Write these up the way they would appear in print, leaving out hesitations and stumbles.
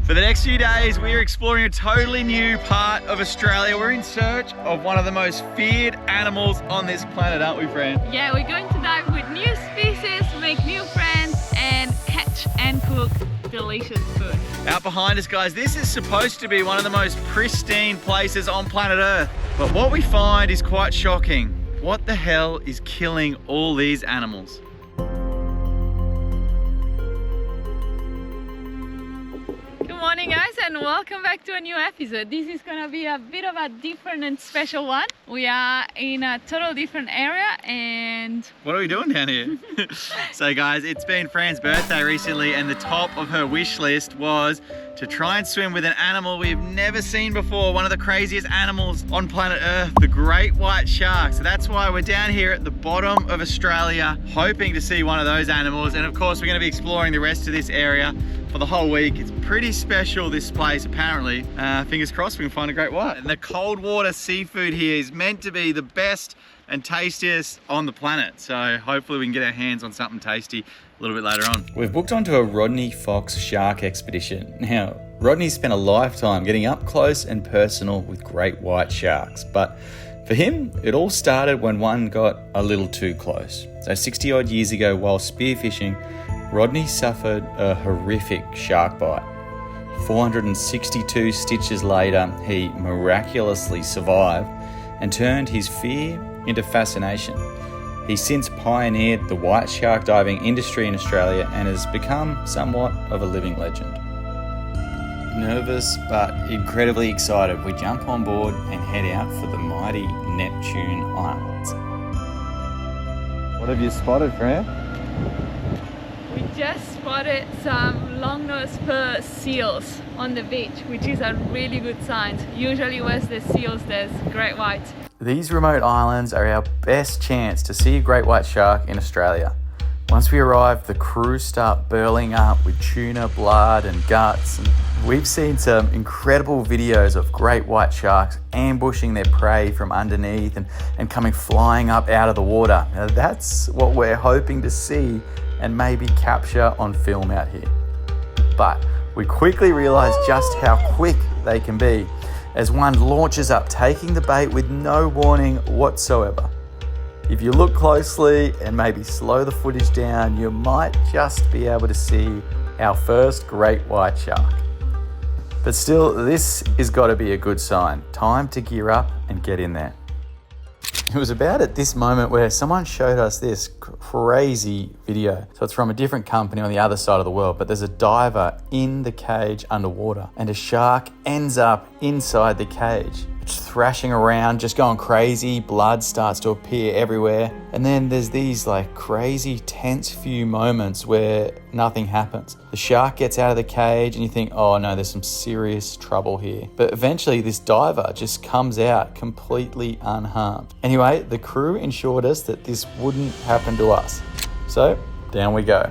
For the next few days, we are exploring a totally new part of Australia. We're in search of one of the most feared animals on this planet, aren't we, friend? Yeah, we're going to dive with new species, make new friends, and catch and cook delicious food. Out behind us, guys, this is supposed to be one of the most pristine places on planet Earth. But what we find is quite shocking. What the hell is killing all these animals? Good morning, guys, and welcome back to a new episode. This is gonna be a bit of a different and special one. We are in a total different area and... What are we doing down here? So guys, it's been Fran's birthday recently and the top of her wish list was to try and swim with an animal we've never seen before, one of the craziest animals on planet Earth, the great white shark. So that's why we're down here at the bottom of Australia, hoping to see one of those animals. And of course, we're gonna be exploring the rest of this area for the whole week. It's pretty special, this place, apparently. Fingers crossed we can find a great white. And the cold water seafood here is meant to be the best and tastiest on the planet. So hopefully we can get our hands on something tasty a little bit later on. We've booked onto a Rodney Fox shark expedition. Now, Rodney spent a lifetime getting up close and personal with great white sharks, but for him, it all started when one got a little too close. So 60 odd years ago, while spearfishing, Rodney suffered a horrific shark bite. 462 stitches later, he miraculously survived and turned his fear into fascination. He's since pioneered the white shark diving industry in Australia and has become somewhat of a living legend. Nervous but incredibly excited, we jump on board and head out for the mighty Neptune Islands. What have you spotted, Fran? we just spotted some long-nosed fur seals on the beach, which is a really good sign. Usually where there's seals, there's great whites. These remote islands are our best chance to see a great white shark in Australia. Once we arrive, the crew start burling up with tuna, blood and guts. And we've seen some incredible videos of great white sharks ambushing their prey from underneath and coming flying up out of the water. Now that's what we're hoping to see and maybe capture on film out here. But we quickly realise just how quick they can be as one launches up, taking the bait with no warning whatsoever. If you look closely and maybe slow the footage down, you might just be able to see our first great white shark. But still, this has got to be a good sign. Time to gear up and get in there. It was about at this moment where someone showed us this crazy video. So it's from a different company on the other side of the world, but there's a diver in the cage underwater and a shark ends up inside the cage. It's thrashing around, just going crazy. Blood starts to appear everywhere. And then there's these like crazy tense few moments where nothing happens. The shark gets out of the cage and you think, oh no, there's some serious trouble here. But eventually this diver just comes out completely unharmed. Anyway, the crew ensured us that this wouldn't happen to us. So down we go.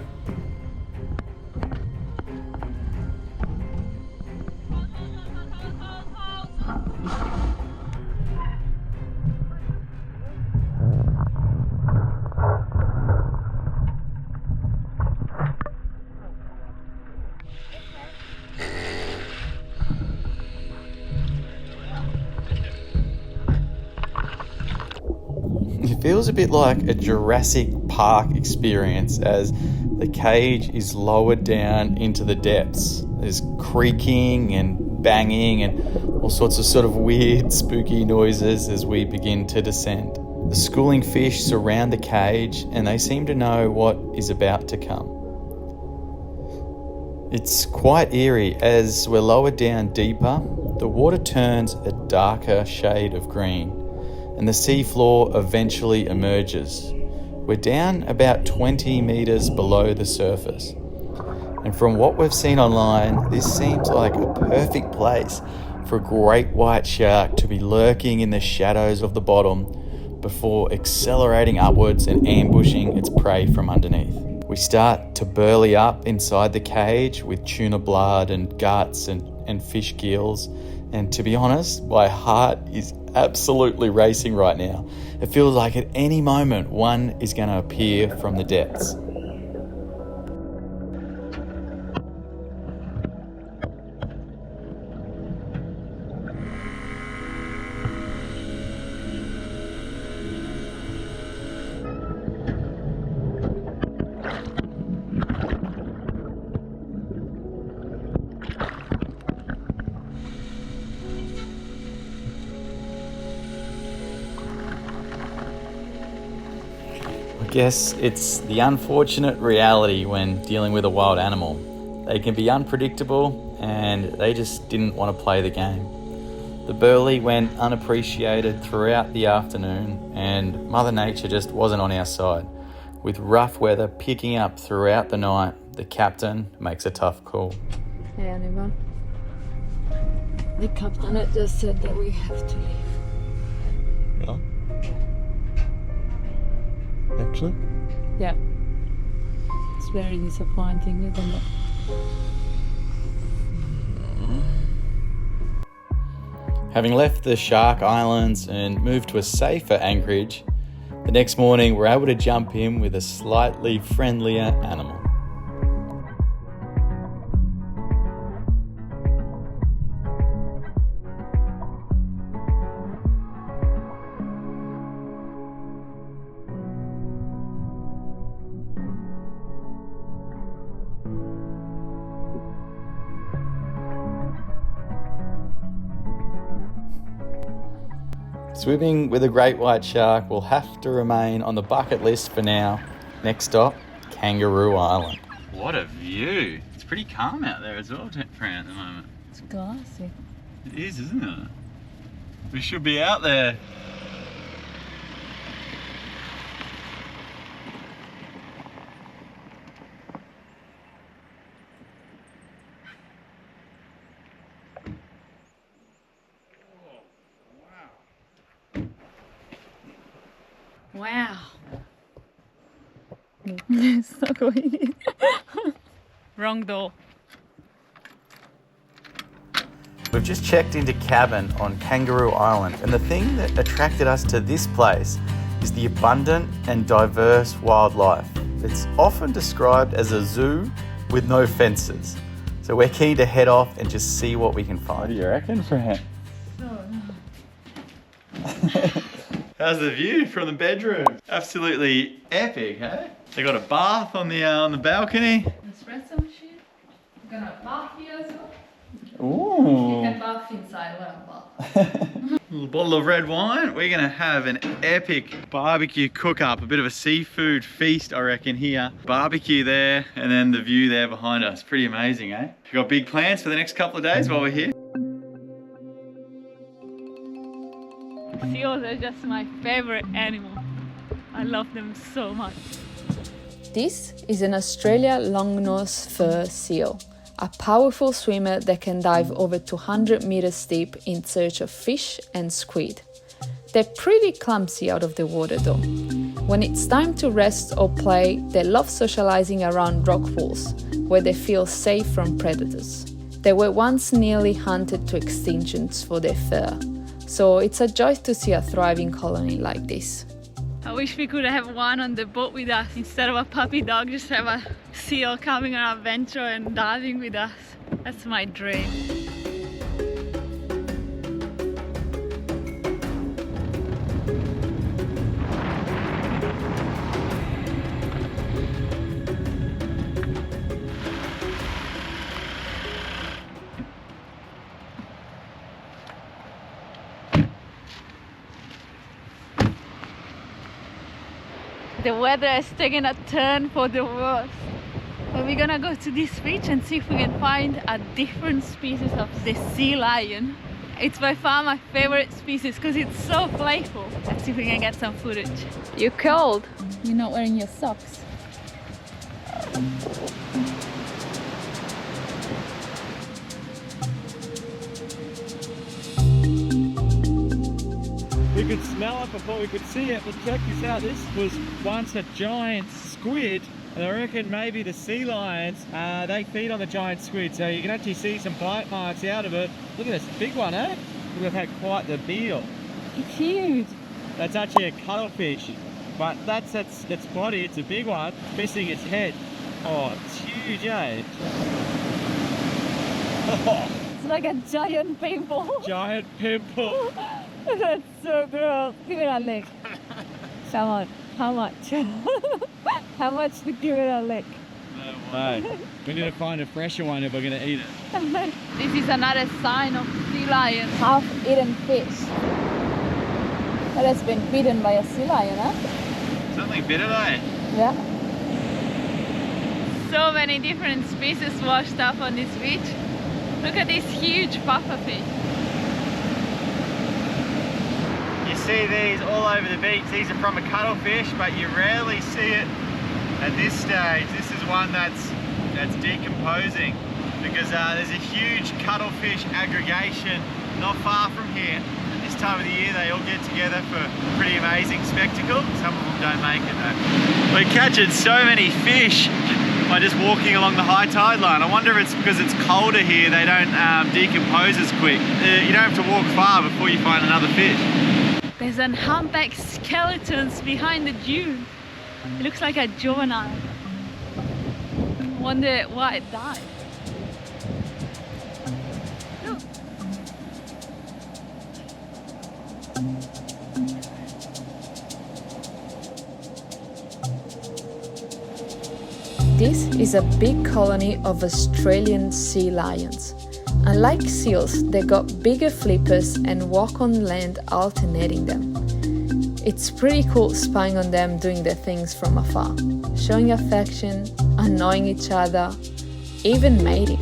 It feels a bit like a Jurassic Park experience as the cage is lowered down into the depths. There's creaking and banging and all sorts of sort of weird, spooky noises as we begin to descend. The schooling fish surround the cage and they seem to know what is about to come. It's quite eerie as we're lowered down deeper. The water turns a darker shade of green and the seafloor eventually emerges. We're down about 20 meters below the surface. And from what we've seen online, this seems like a perfect place for a great white shark to be lurking in the shadows of the bottom before accelerating upwards and ambushing its prey from underneath. We start to burly up inside the cage with tuna blood and guts and fish gills. And to be honest, my heart is absolutely racing right now. It feels like at any moment one is going to appear from the depths. Guess it's the unfortunate reality when dealing with a wild animal. They can be unpredictable and they just didn't want to play the game. The burley went unappreciated throughout the afternoon and Mother Nature just wasn't on our side. With rough weather picking up throughout the night, the captain makes a tough call. Hey anyone? The captain had just said that we have to leave. Oh. Actually? Yeah. It's very disappointing, isn't it? Having left the Shark Islands and moved to a safer anchorage, the next morning we're able to jump in with a slightly friendlier animal. Swimming with a great white shark will have to remain on the bucket list for now. Next stop, Kangaroo Island. What a view. It's pretty calm out there as well, Fran, at the moment. It's glassy. It is, isn't it? We should be out there. Wow. It's not going in. Wrong door. We've just checked into cabin on Kangaroo Island, and the thing that attracted us to this place is the abundant and diverse wildlife. It's often described as a zoo with no fences. So we're keen to head off and just see what we can find. What do you reckon, Fran? How's the view from the bedroom? Absolutely epic, hey? They got a bath on the balcony. Espresso machine. We're gonna bath here as well. Ooh. You can bath inside, well, bath. Little bottle of red wine. We're gonna have an epic barbecue cook-up, a bit of a seafood feast, I reckon, here. Barbecue there, and then the view there behind us. Pretty amazing, eh? We've got big plans for the next couple of days while we're here. Seals are just my favorite animal. I love them so much. This is an Australia long-nosed fur seal, a powerful swimmer that can dive over 200 meters deep in search of fish and squid. They're pretty clumsy out of the water though. When it's time to rest or play, they love socializing around rock pools, where they feel safe from predators. They were once nearly hunted to extinction for their fur, so it's a joy to see a thriving colony like this. I wish we could have one on the boat with us instead of a puppy dog, just have a seal coming on an adventure and diving with us. That's my dream. The weather is taking a turn for the worse. But we're gonna go to this beach and see if we can find a different species of the sea lion. It's by far my favorite species because it's so playful. Let's see if we can get some footage. You're cold. You're not wearing your socks. We could smell it before we could see it, but check this out. This was once a giant squid, and I reckon maybe the sea lions, they feed on the giant squid, so you can actually see some bite marks out of it. Look at this big one, eh? We've had quite the meal. It's huge. That's actually a cuttlefish, but that's its body. It's a big one, missing its head. Oh, it's huge, eh? It's like a giant pimple. Giant pimple. That's so gross. Give it a lick. Come on. How much? How much to give it a lick? No way. We need to find a fresher one if we're going to eat it. This is another sign of sea lions. Half-eaten fish that has been bitten by a sea lion, huh? Something bitter though. Yeah. So many different species washed up on this beach. Look at this huge pufferfish. You see these all over the beach. These are from a cuttlefish, but you rarely see it at this stage. This is one that's decomposing because there's a huge cuttlefish aggregation not far from here. At this time of the year they all get together for a pretty amazing spectacle. Some of them don't make it though. We're catching so many fish by just walking along the high tide line. I wonder if it's because it's colder here they don't decompose as quick. You don't have to walk far before you find another fish. There's an humpback skeletons behind the dune. It looks like a juvenile. Wonder why it died. Look. This is a big colony of Australian sea lions. Unlike seals, they got bigger flippers and walk on land alternating them. It's pretty cool spying on them doing their things from afar, showing affection, annoying each other, even mating.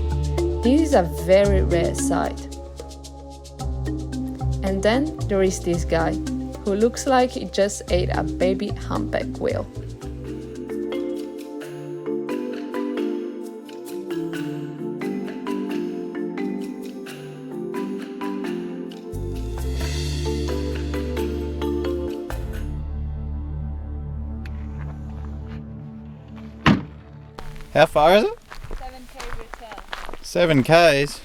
This is a very rare sight. And then there is this guy, who looks like he just ate a baby humpback whale. How far is it? 7k return. 7 Ks.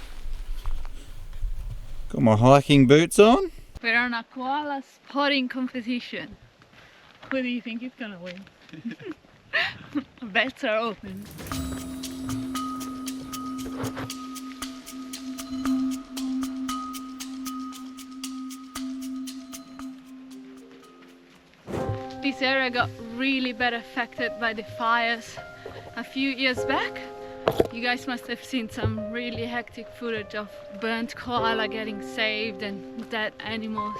Got my hiking boots on. We're on a koala spotting competition. Who do you think is gonna win? Bets are open. This area got really bad affected by the fires a few years back. You guys must have seen some really hectic footage of burnt koala getting saved and dead animals.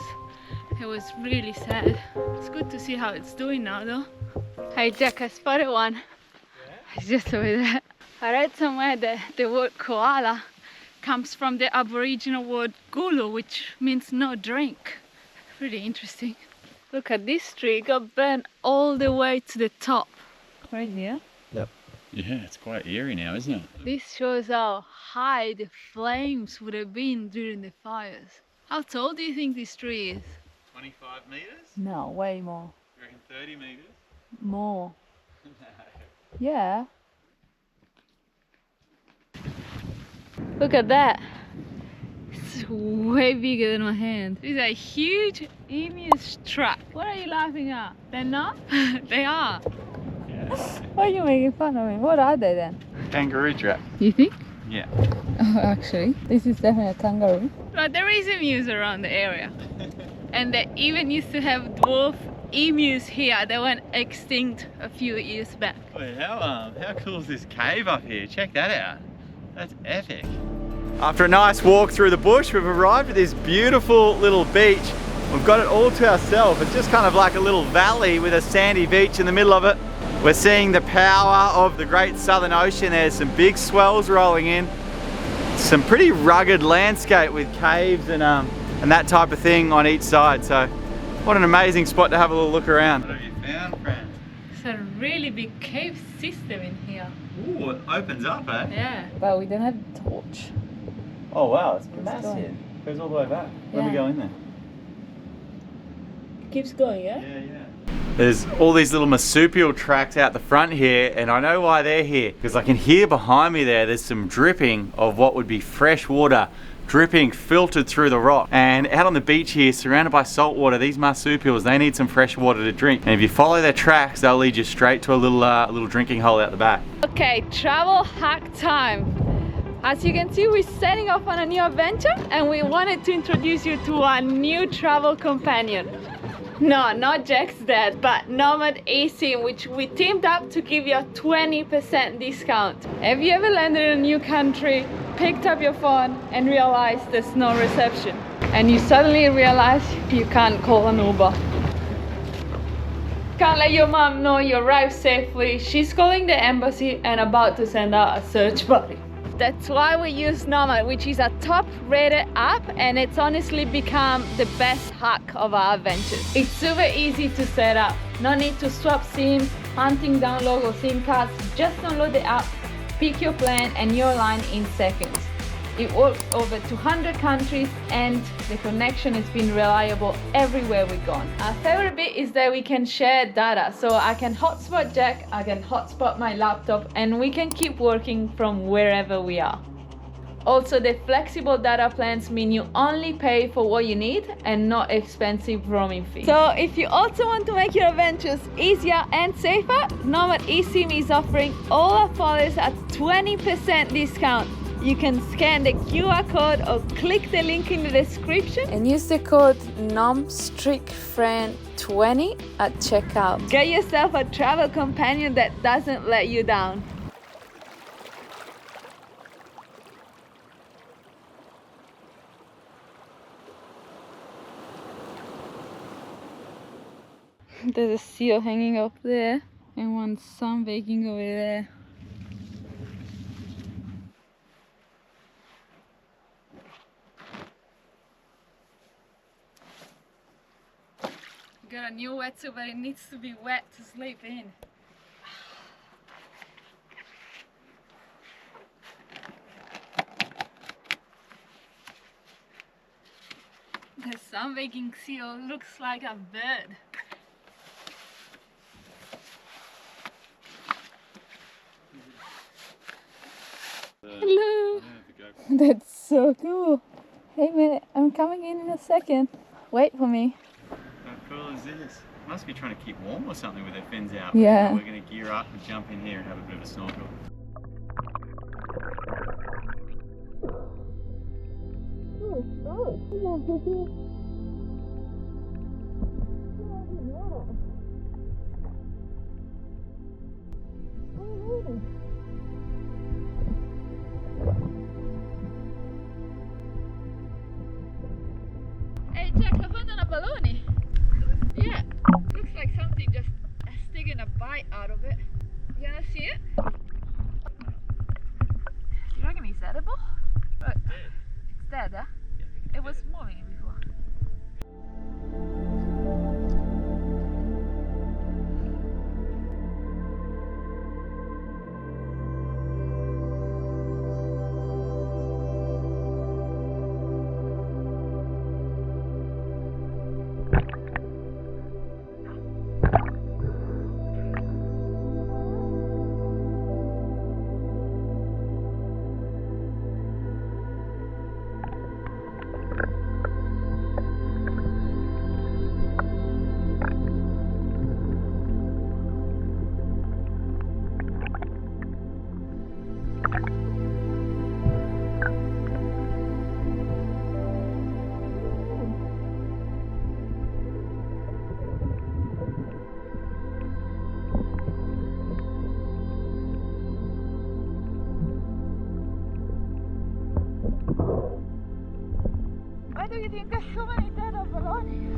It was really sad. It's good to see how it's doing now though. Hey Jack, I spotted one. It's just over there. I read somewhere that the word koala comes from the Aboriginal word gulu, which means no drink. Pretty interesting. Look at this tree, it got burnt all the way to the top. Right here. Yep. Yeah, it's quite eerie now, isn't it? This shows how high the flames would have been during the fires. How tall do you think this tree is? 25 metres? No, way more. You reckon 30 metres? More. Yeah. Look at that. It's way bigger than my hand. This is a huge emu's trap. What are you laughing at? They're not? They are. Why are you making fun of me? What are they then? Kangaroo trap. You think? Yeah. Oh, actually, this is definitely a kangaroo. But there is emus around the area. And they even used to have dwarf emus here. They went extinct a few years back. Wait, how cool is this cave up here? Check that out. That's epic. After a nice walk through the bush, we've arrived at this beautiful little beach. We've got it all to ourselves. It's just kind of like a little valley with a sandy beach in the middle of it. We're seeing the power of the Great Southern Ocean. There's some big swells rolling in. Some pretty rugged landscape with caves and that type of thing on each side. So what an amazing spot to have a little look around. What have you found, friend? It's a really big cave system in here. Ooh, it opens up, eh? Yeah. But we don't have a torch. Oh wow, it's massive. massive. Goes all the way back. Let me Yeah. go in there. Keeps going, yeah? Yeah. There's all these little marsupial tracks out the front here, and I know why they're here, because I can hear behind me there's some dripping of what would be fresh water dripping, filtered through the rock. And out on the beach here, surrounded by salt water, these marsupials, they need some fresh water to drink. And if you follow their tracks, they'll lead you straight to a little drinking hole out the back. Okay, travel hack time. As you can see, we're setting off on a new adventure and we wanted to introduce you to a new travel companion. No, not Jack's dad, but Nomad eSIM, which we teamed up to give you a 20% discount. Have you ever landed in a new country, picked up your phone and realized there's no reception? And you suddenly realize you can't call an Uber. Can't let your mom know you arrived safely. She's calling the embassy and about to send out a search party. That's why we use Nomad, which is a top-rated app, and it's honestly become the best hack of our adventures. It's super easy to set up. No need to swap SIM, hunting down local SIM cards. Just download the app, pick your plan, and you're online in seconds. It works over 200 countries and the connection has been reliable everywhere we've gone. Our favorite bit is that we can share data, so I can hotspot Jack, I can hotspot my laptop, and we can keep working from wherever we are. Also, the flexible data plans mean you only pay for what you need and not expensive roaming fees. So if you also want to make your adventures easier and safer, Nomad eSIM is offering all our followers a 20% discount. You can scan the QR code or click the link in the description And use the code NOMSTRICTFRIEND20 at checkout. get yourself a travel companion that doesn't let you down. There's a seal hanging up there and one sunbaking over there. Got a new wetsuit, but it needs to be wet to sleep in. The sunbaking seal looks like a bird. Hello! That's so cool. Hey man, I'm coming in a second. Wait for me. How cool is this? Must be trying to keep warm or something with their fins out. Yeah. We're going to gear up and jump in here and have a bit of a snorkel. Hey Jack, I found an abalone. Yeah, looks like something just taking a bite out of it. You wanna see it? You reckon it's edible? It's dead, huh? It was moving before. Why do you think there's so many dead abalones?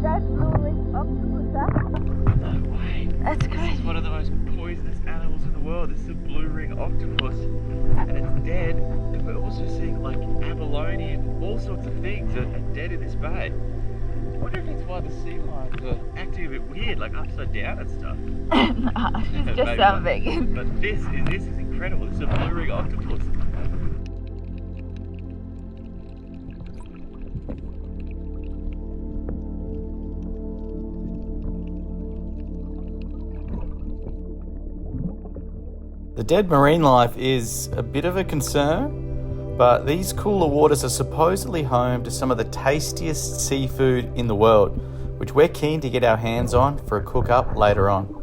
That's blue octopus, huh? No way. That's This crazy. is one of the most poisonous animals in the world. This is a blue ring octopus. And it's dead. And we're also seeing like abalone and all sorts of things that are dead in this bay. I wonder if it's why the sea lions are acting a bit weird, like upside down and stuff. Nah, it's just Maybe not. something. But this is incredible. This is a blue ring octopus. The dead marine life is a bit of a concern. But these cooler waters are supposedly home to some of the tastiest seafood in the world, which we're keen to get our hands on for a cook-up later on.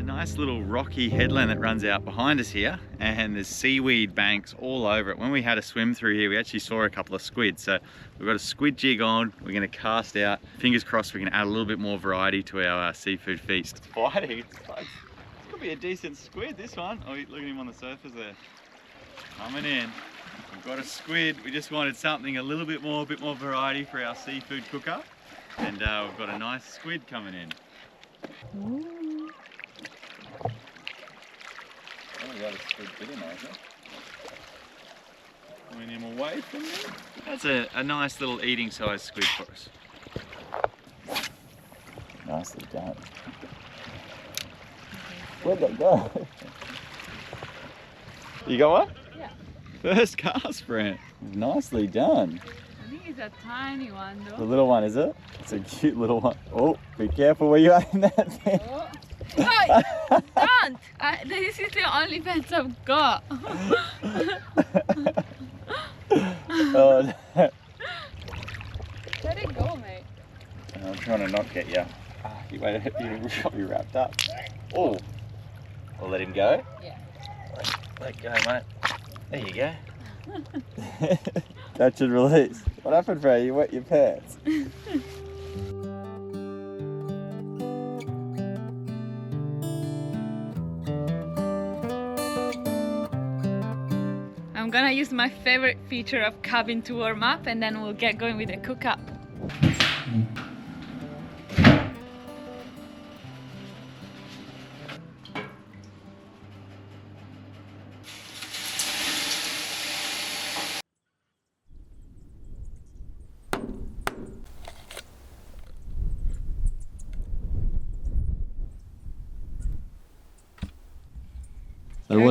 Nice little rocky headland that runs out behind us here, and there's seaweed banks all over it. When we had a swim through here, we actually saw a couple of squid. So we've got a squid jig on. We're going to cast out. Fingers crossed we can add a little bit more variety to our seafood feast. It's biting. It's could be a decent squid, this one. Oh, look at him on the surface there. Coming in. We've got a squid. We just wanted something a little bit more variety for our seafood cook-up. And we've got a nice squid coming in. Ooh. Oh, that is squid bit nice. Pulling him away from me. That's a nice little eating size squid for us. Nicely done. Where'd that go? You got one? Yeah. First cast, Brent. Nicely done. I think it's a tiny one though. The little one, is it? It's a cute little one. Oh, be careful where you're aiming that thing. Oh. No, don't! This is the only pets I've got. Oh, no. Let it go, mate. I'm trying to not get you. You got me wrapped up. Oh, I'll let him go. Yeah. Let go, mate. There you go. Catch and release. What happened, Freya? You wet your pants? I'm gonna use my favorite feature of cabin to warm up, and then we'll get going with the cook up.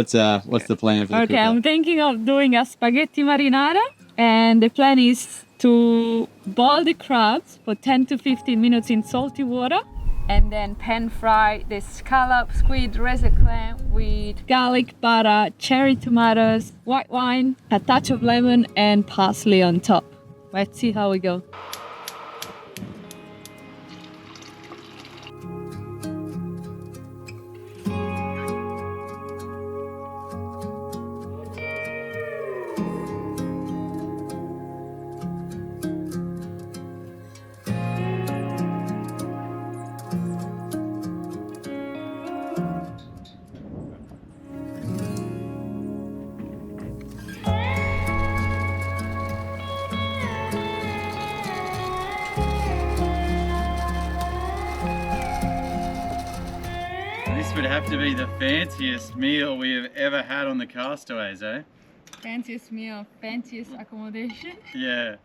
So what's the plan for the Okay, I'm thinking of doing a spaghetti marinara, and the plan is to boil the crabs for 10 to 15 minutes in salty water, and then pan fry the scallop, squid, razor clam with garlic butter, cherry tomatoes, white wine, a touch of lemon, and parsley on top. Let's see how we go. This would have to be the fanciest meal we have ever had on the castaways, eh? Fanciest meal, fanciest accommodation. Yeah.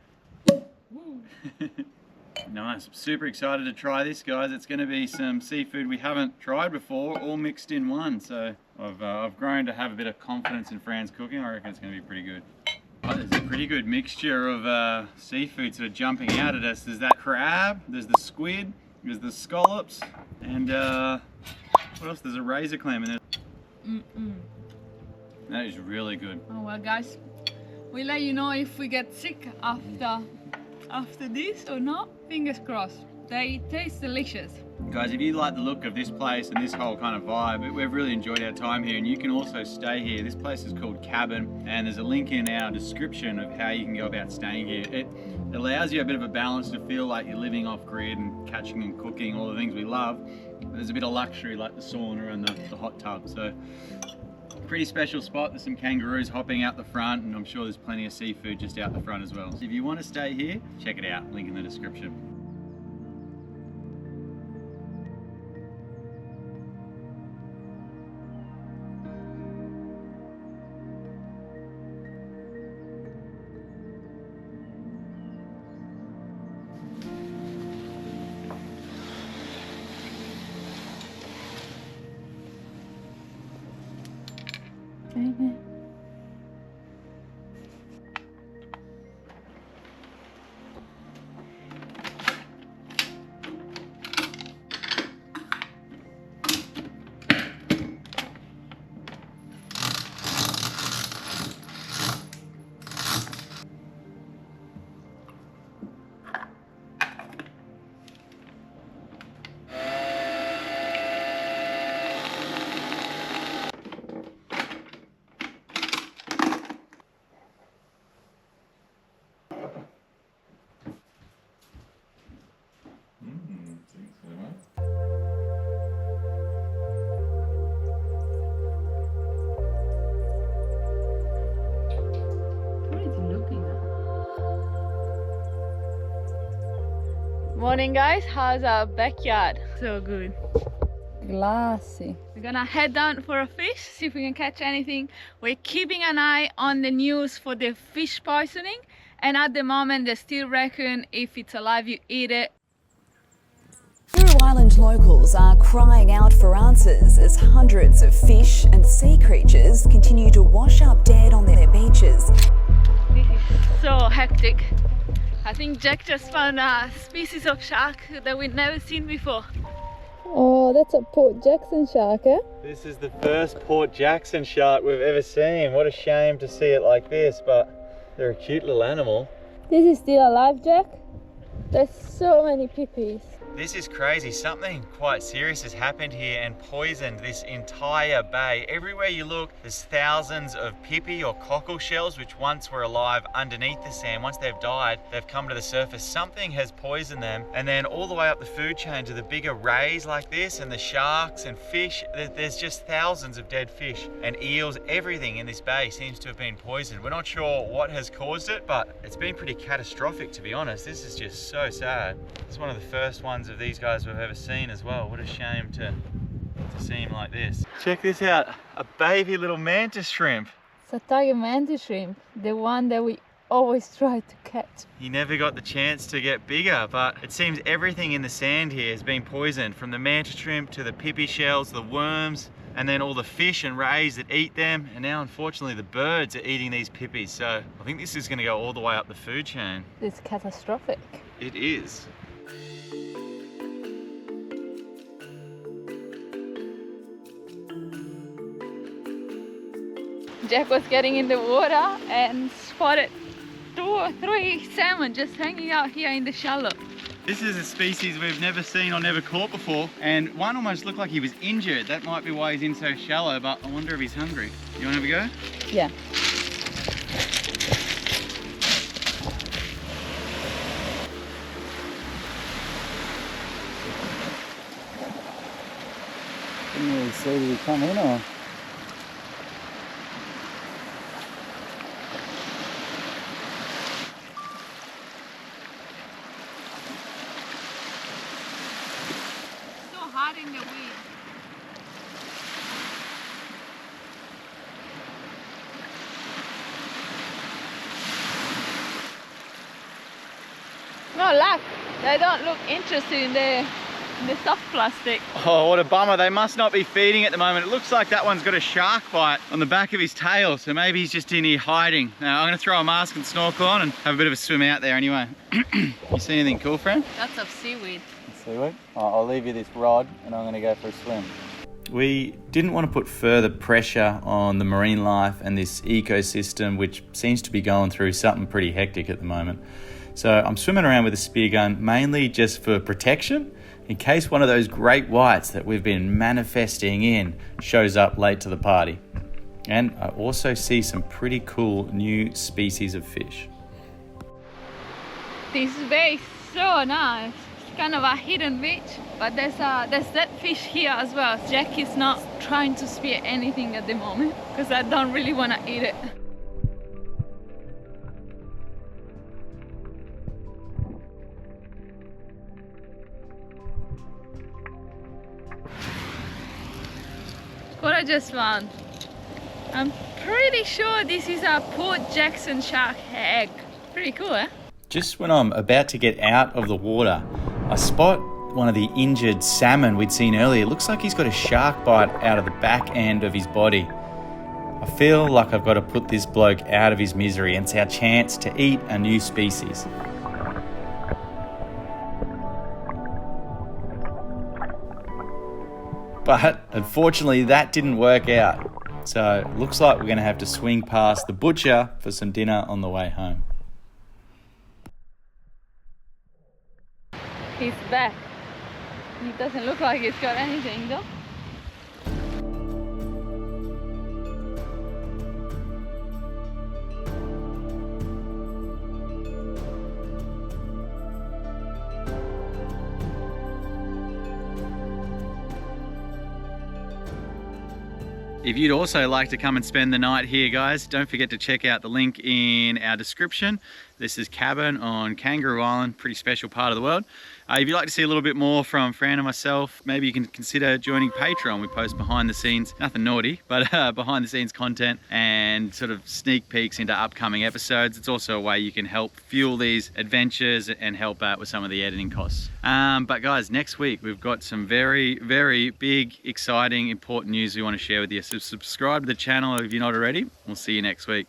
Nice. I'm super excited to try this, guys. It's going to be some seafood we haven't tried before, all mixed in one. So I've grown to have a bit of confidence in Fran's cooking. I reckon it's going to be pretty good. Oh, there's a pretty good mixture of seafood sort of jumping out at us. There's that crab, there's the squid, there's the scallops, and what else? There's a razor clam in there. That is really good. Oh well, guys, we'll let you know if we get sick after this or not. Fingers crossed. They taste delicious. Guys, if you like the look of this place and this whole kind of vibe, we've really enjoyed our time here, and you can also stay here. This place is called Cabin, and there's a link in our description of how you can go about staying here. It allows you a bit of a balance to feel like you're living off grid and catching and cooking, all the things we love. But there's a bit of luxury like the sauna and the hot tub. So pretty special spot. There's some kangaroos hopping out the front, and I'm sure there's plenty of seafood just out the front as well. So if you want to stay here, check it out. Link in the description. Morning guys, how's our backyard? So good. Glassy. We're gonna head down for a fish, see if we can catch anything. We're keeping an eye on the news for the fish poisoning, and at the moment they still reckon if it's alive you eat it. Faroe Island locals are crying out for answers as hundreds of fish and sea creatures continue to wash up dead on their beaches. This is so hectic. I think Jack just found a species of shark that we've never seen before. Oh, that's a Port Jackson shark, eh? This is the first Port Jackson shark we've ever seen. What a shame to see it like this, but they're a cute little animal. This is still alive, Jack? There's so many pippies. This is crazy. Something quite serious has happened here and poisoned this entire bay. Everywhere you look, there's thousands of pipi or cockle shells which once were alive underneath the sand. Once they've died, they've come to the surface. Something has poisoned them. And then all the way up the food chain to the bigger rays like this and the sharks and fish, there's just thousands of dead fish and eels. Everything in this bay seems to have been poisoned. We're not sure what has caused it, but it's been pretty catastrophic, to be honest. This is just so sad. It's one of the first ones of these guys we've ever seen as well. What a shame to see him like this. Check this out, a baby little mantis shrimp. It's a tiger mantis shrimp, the one that we always try to catch. He never got the chance to get bigger, but it seems everything in the sand here has been poisoned, from the mantis shrimp to the pipi shells, the worms, and then all the fish and rays that eat them, and now unfortunately the birds are eating these pipis. So I think this is going to go all the way up the food chain. It's catastrophic. It is. Jack was getting in the water and spotted 2 or 3 salmon just hanging out here in the shallow. This is a species we've never seen or never caught before, and one almost looked like he was injured. That might be why he's in so shallow, but I wonder if he's hungry. You want to have a go? Yeah. Didn't really see, did he come in or? So hard in the wind. No luck. They don't look interested in the soft plastic. Oh, what a bummer. They must not be feeding at the moment. It looks like that one's got a shark bite on the back of his tail, so maybe he's just in here hiding. Now, I'm going to throw a mask and snorkel on and have a bit of a swim out there anyway. You see anything cool, friend? Lots of seaweed. Seaweed? I'll leave you this rod and I'm going to go for a swim. We didn't want to put further pressure on the marine life and this ecosystem, which seems to be going through something pretty hectic at the moment. So I'm swimming around with a spear gun, mainly just for protection, in case one of those great whites that we've been manifesting in shows up late to the party. And I also see some pretty cool new species of fish. This bay is so nice. It's kind of a hidden beach, but there's that fish here as well. Jack is not trying to spear anything at the moment because I don't really want to eat it. What I just found. I'm pretty sure this is a Port Jackson shark egg. Pretty cool, eh? Just when I'm about to get out of the water, I spot one of the injured salmon we'd seen earlier. It looks like he's got a shark bite out of the back end of his body. I feel like I've got to put this bloke out of his misery, and it's our chance to eat a new species. But unfortunately that didn't work out. So it looks like we're going to have to swing past the butcher for some dinner on the way home. He's back. He doesn't look like he's got anything though. If you'd also like to come and spend the night here, guys, don't forget to check out the link in our description. This is cabin on Kangaroo Island, pretty special part of the world. If you'd like to see a little bit more from Fran and myself, maybe you can consider joining Patreon. We post behind the scenes, nothing naughty, but behind the scenes content and sort of sneak peeks into upcoming episodes. It's also a way you can help fuel these adventures and help out with some of the editing costs. But guys, next week we've got some very, very big, exciting, important news we want to share with you. So subscribe to the channel if you're not already. We'll see you next week.